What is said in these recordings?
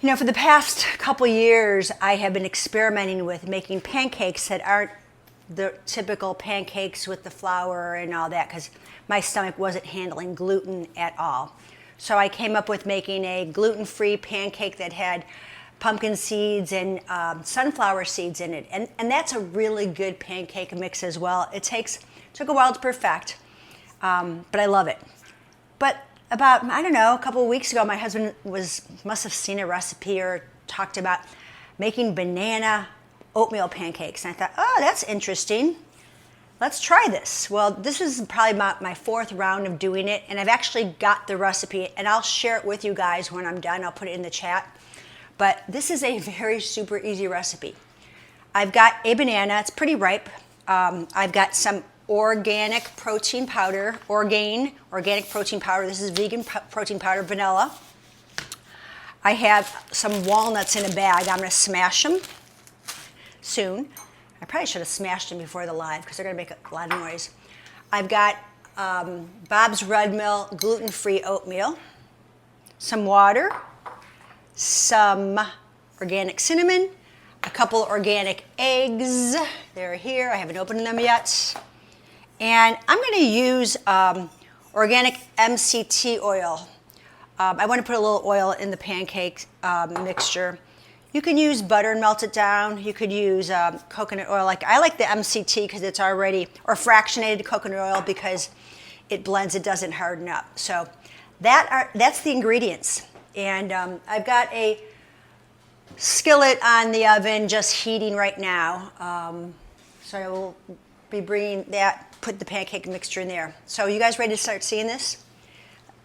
You know, for the past couple years, I have been experimenting with making pancakes that aren't the typical pancakes with the flour and all that, because my stomach wasn't handling gluten at all. So I came up with making a gluten-free pancake that had pumpkin seeds and sunflower seeds in it. And that's a really good pancake mix as well. It took a while to perfect, but I love it. But about, I don't know, a couple of weeks ago, my husband must have seen a recipe or talked about making banana oatmeal pancakes. And I thought, oh, that's interesting. Let's try this. Well, this is probably about my fourth round of doing it, and I've actually got the recipe, and I'll share it with you guys when I'm done. I'll put it in the chat. But this is a very super easy recipe. I've got a banana. It's pretty ripe. I've got some organic protein powder, Orgain organic protein powder. This is vegan protein powder, vanilla. I have some walnuts in a bag. I'm going to smash them soon. I probably should have smashed them before the live because they're going to make a lot of noise. I've got Bob's Red Mill gluten-free oatmeal, some water, some organic cinnamon, a couple organic eggs. They're here. I haven't opened them yet. And I'm going to use organic MCT oil. I want to put a little oil in the pancake mixture. You can use butter and melt it down. You could use coconut oil. I like the MCT because it's already, or fractionated coconut oil because it blends, it doesn't harden up. So that's the ingredients. And I've got a skillet on the oven just heating right now. So I will be bringing that, put the pancake mixture in there. So you guys ready to start seeing this?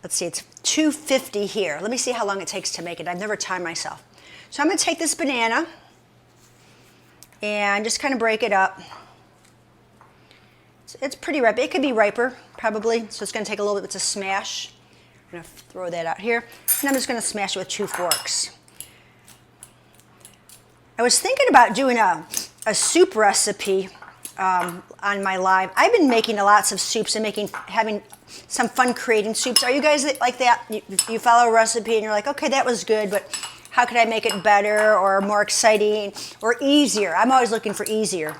Let's see, it's 250 here. Let me see how long it takes to make it. I've never timed myself. So I'm going to take this banana and just kind of break it up. It's pretty ripe. It could be riper, probably. So it's going to take a little bit to smash. I'm going to throw that out here. And I'm just going to smash it with 2 forks. I was thinking about doing a soup recipe on my live. I've been making lots of soups and having some fun creating soups. Are you guys like that? You follow a recipe and you're like, okay, that was good, but how could I make it better or more exciting or easier? I'm always looking for easier.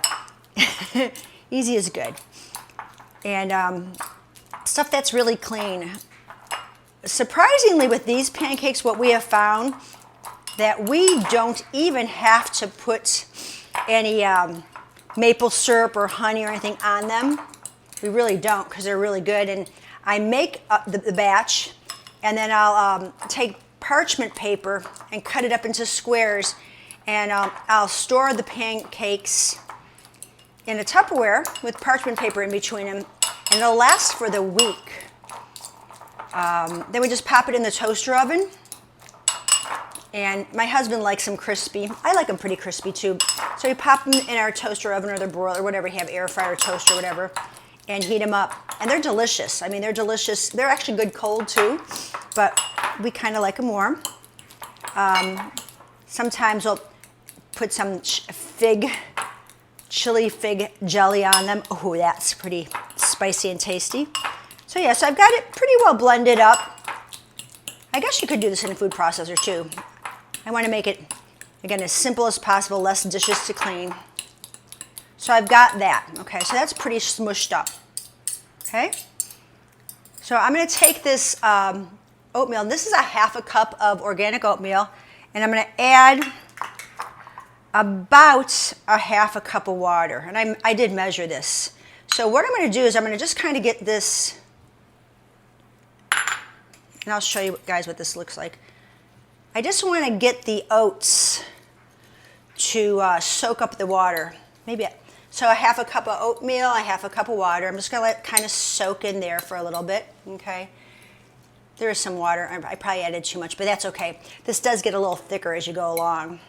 Easy is good. And stuff that's really clean. Surprisingly, with these pancakes, what we have found that we don't even have to put any maple syrup or honey or anything on them. We really don't because they're really good. And I make the batch, and then I'll take parchment paper and cut it up into squares, and I'll store the pancakes in a Tupperware with parchment paper in between them, and it'll last for the week. Then we just pop it in the toaster oven, and my husband likes them crispy. I like them pretty crispy too. So we pop them in our toaster oven or the broiler, whatever you have, air fryer, toaster, whatever, and heat them up. And they're delicious. I mean, they're delicious. They're actually good cold too, but we kind of like them warm. Sometimes we'll put some chili fig jelly on them. Oh, that's pretty spicy and tasty. So yeah, so I've got it pretty well blended up. I guess you could do this in a food processor too. I want to make it, again, as simple as possible, less dishes to clean. So I've got that. Okay, so that's pretty smushed up. Okay, so I'm going to take this oatmeal, and this is a half a cup of organic oatmeal, and I'm going to add about a half a cup of water, and I did measure this. So what I'm going to do is I'm going to just kind of get this, and I'll show you guys what this looks like. I just want to get the oats to soak up the water. So a half a cup of oatmeal, a half a cup of water. I'm just going to let it kind of soak in there for a little bit, okay? There is some water. I probably added too much, but that's okay. This does get a little thicker as you go along.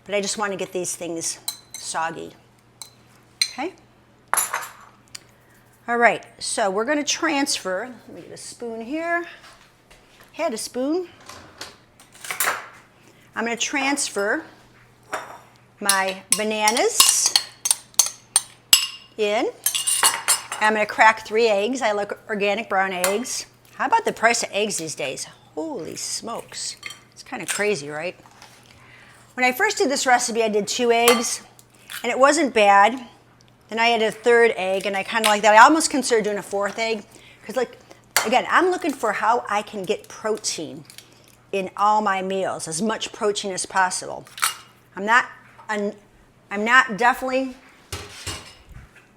But I just want to get these things soggy, okay? All right, so we're going to transfer. Let me get a spoon here. Had a spoon. I'm going to transfer my bananas in. I'm going to crack 3 eggs. I like organic brown eggs. How about the price of eggs these days? Holy smokes. It's kind of crazy, right? When I first did this recipe, I did 2 eggs, and it wasn't bad. Then I added a 3rd egg, and I kind of like that. I almost considered doing a 4th egg, because like, again, I'm looking for how I can get protein in all my meals, as much protein as possible. I'm definitely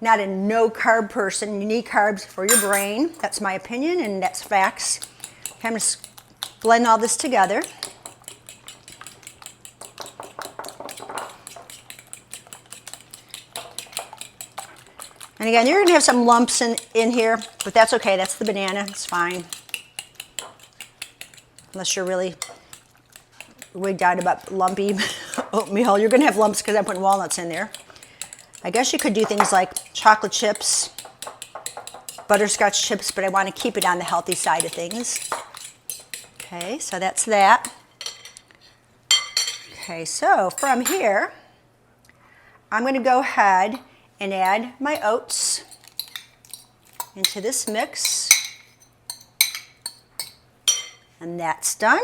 not a no carb person. You need carbs for your brain. That's my opinion, and that's facts. Okay, I'm just blend all this together. And again, you're gonna have some lumps in here, but that's okay, that's the banana, it's fine. Unless you're really wigged out about lumpy oatmeal. You're gonna have lumps because I'm putting walnuts in there. I guess you could do things like chocolate chips, butterscotch chips, but I wanna keep it on the healthy side of things. Okay, so that's that. Okay, so from here, I'm gonna go ahead and add my oats into this mix. And that's done.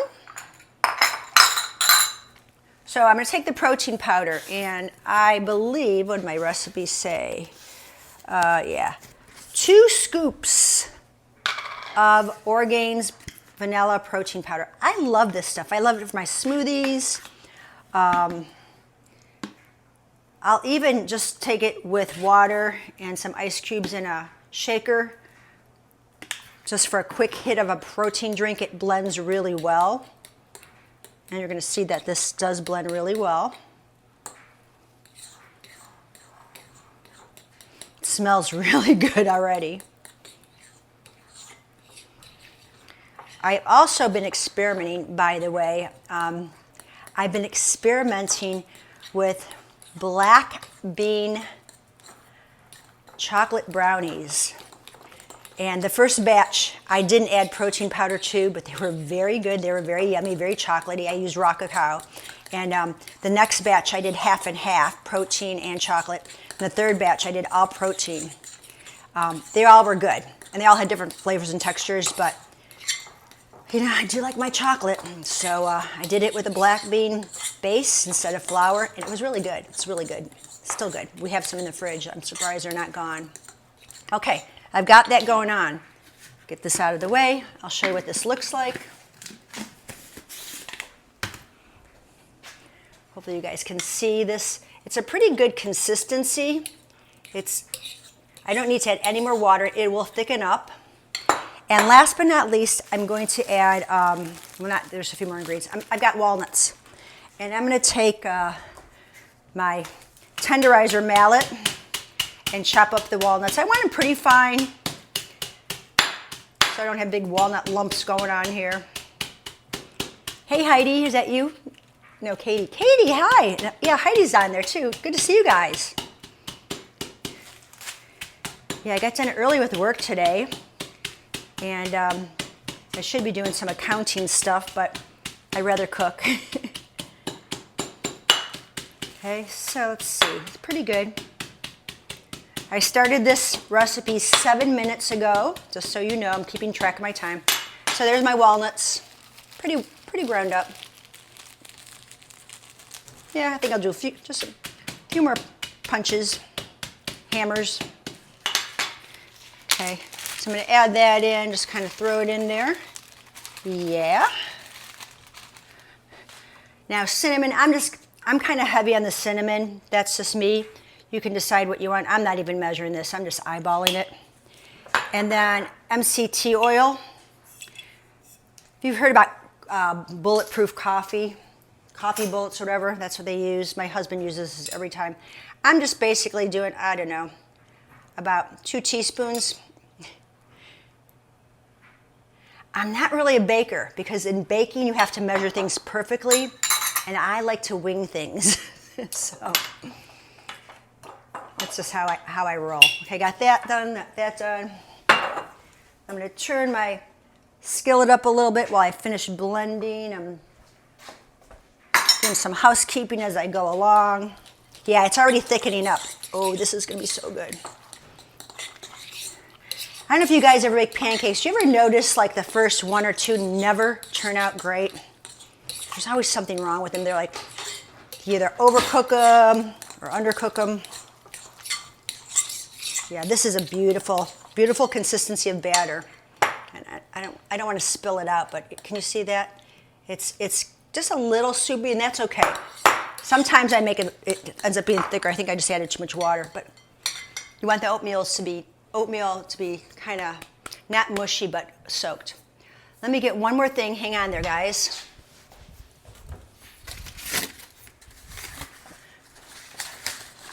So I'm going to take the protein powder, and I believe, what did my recipe say? 2 scoops of Orgain's vanilla protein powder. I love this stuff. I love it for my smoothies. I'll even just take it with water and some ice cubes in a shaker. Just for a quick hit of a protein drink, it blends really well. And you're gonna see that this does blend really well. It smells really good already. I've also been experimenting, by the way. I've been experimenting with black bean chocolate brownies. And the first batch, I didn't add protein powder to, but they were very good. They were very yummy, very chocolatey. I used raw cacao. And the next batch, I did half and half, protein and chocolate. And the 3rd batch, I did all protein. They all were good. And they all had different flavors and textures, but you know, I do like my chocolate. So I did it with a black bean base instead of flour, and it was really good. It's really good. Still good. We have some in the fridge. I'm surprised they're not gone. Okay. I've got that going on. Get this out of the way. I'll show you what this looks like. Hopefully you guys can see this. It's a pretty good consistency. I don't need to add any more water. It will thicken up. And last but not least, I'm going to add, there's a few more ingredients. I've got walnuts. And I'm going to take my tenderizer mallet and chop up the walnuts. I want them pretty fine, so I don't have big walnut lumps going on here. Hey Heidi, is that you? No, Katie. Katie, hi. Yeah, Heidi's on there too. Good to see you guys. Yeah, I got done early with work today, and I should be doing some accounting stuff, but I'd rather cook. Okay, so let's see. It's pretty good. I started this recipe 7 minutes ago, just so you know. I'm keeping track of my time. So there's my walnuts, pretty ground up. Yeah, I think I'll do just a few more punches, hammers. Okay, so I'm going to add that in, just kind of throw it in there. Yeah. Now cinnamon, I'm kind of heavy on the cinnamon. That's just me. You can decide what you want. I'm not even measuring this. I'm just eyeballing it. And then MCT oil. If you've heard about bulletproof coffee bullets or whatever, that's what they use. My husband uses this every time. I'm just basically doing, I don't know, about 2 teaspoons. I'm not really a baker, because in baking you have to measure things perfectly, and I like to wing things. So that's just how I roll. Okay, got that done, that done. I'm going to turn my skillet up a little bit while I finish blending. I'm doing some housekeeping as I go along. Yeah, it's already thickening up. Oh, this is going to be so good. I don't know if you guys ever make pancakes. Do you ever notice like the first 1 or 2 never turn out great? There's always something wrong with them. They're like You either overcook them or undercook them. Yeah, this is a beautiful, beautiful consistency of batter. And I don't want to spill it out, but can you see that? It's just a little soupy, and that's okay. Sometimes I make it ends up being thicker. I think I just added too much water, but you want the oatmeal to be kind of not mushy, but soaked. Let me get one more thing. Hang on there, guys.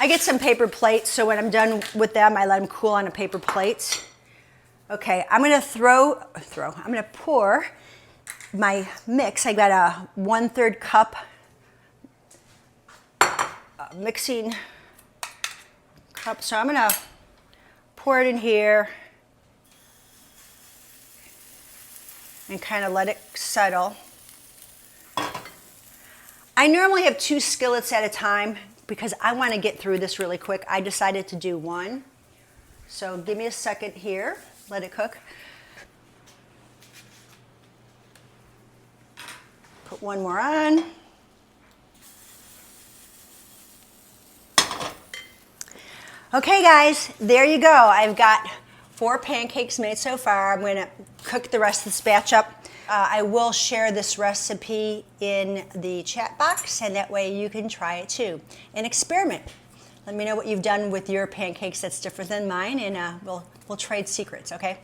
I get some paper plates, so when I'm done with them, I let them cool on a paper plate. Okay, I'm gonna I'm gonna pour my mix. I got a 1/3 cup mixing cup, so I'm gonna pour it in here and kind of let it settle. I normally have 2 skillets at a time because I want to get through this really quick. I decided to do 1. So give me a second here, let it cook. Put 1 more on. Okay guys, there you go. I've got 4 pancakes made so far. I'm gonna cook the rest of this batch up. I will share this recipe in the chat box, and that way you can try it too and experiment. Let me know what you've done with your pancakes that's different than mine, and we'll trade secrets, okay?